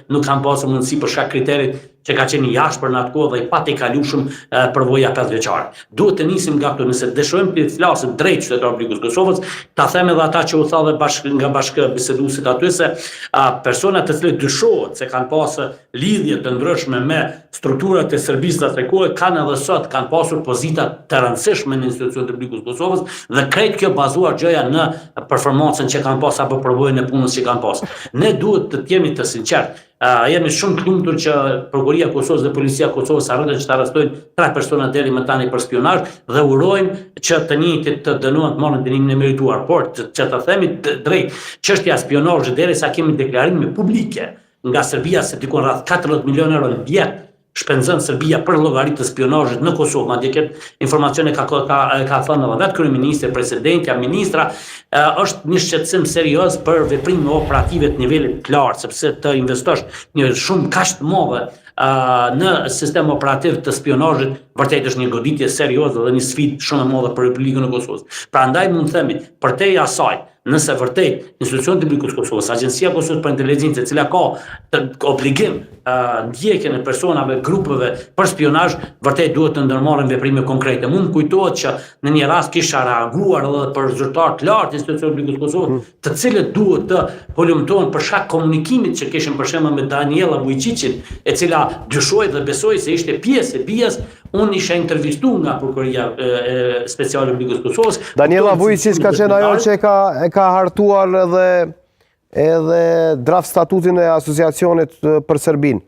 nuk kanë pasur mundësi për shkak kriterit që ka qenë jashtë për në atë kohë dhe i pat e kalueshëm përvoja 5 vjeçare. Duhet të nisim nga këtu, nëse dëshirojmë të flasim drejt qytetarëve të Republikës Kosovës, ta them edhe ata që u tha dhe nga bashkëbiseduesit aty se persona të cilët dyshohet se kanë pasur lidhje të ndryshme me strukturat e Serbisë të asaj kohe kanë edhe sot kanë pasur pozita të rëndësishme në institucionet e Republikës Kosovës dhe krejt kjo bazuar gjëja në performancën që kanë pasur apo përvojën e punës që kanë pasur. Ne duhet të jemi të sinqertë. Jemi shumë të lumtur që Prokuroria e Kosovës dhe Policia e Kosovës arritën që të arrestojnë 3 persona deri më tani për spionazh dhe urojmë që të njëjtit të dënohen të marrin dënimin e merituar. Por që të themi drejt, çështja e spionazhit derisa kemi deklarime publike nga Serbia se dikon rreth 14 milionë euro në vit shpenzon Serbia për llogaritë të spionazhit në Kosovë, madje këtë informacione ka thënë edhe vetë kryeministri, presidenti, ministra, është një shqetësim serioz për veprime operative të nivelit të lartë, sepse të investosh një shumë kaq të madhe në sistem operativ të spionazhit vërtet është një goditje serioze dhe një sfidë shumë e madhe për Republikën e Kosovës. Prandaj mund të themi, përtej asaj, nëse vërtet institucionet e Republikës Kosovës, Agjencia e Kosovës për Inteligjencë, e cila ka obligim ndjekjen e personave, grupeve për spionazh, vërtet duhet të ndërmarrin veprime konkrete. Mund kujtohet që në një rast kisha reaguar edhe për zyrtar të lartë institucionet e Republikës Kosovës, të cilët duhet të holumtohen për shkak komunikimit që kishin për shembull me Daniela Vujčićin, e cila dyshohet dhe besoi se ishte pjesë e BIA-s. Unë isha intervistuar nga Prokuroria Speciale e Republikës Kosovës. Daniela Vujčić ka qenë ajo që e ka hartuar edhe draft statutin e asociacionit për Serbinë.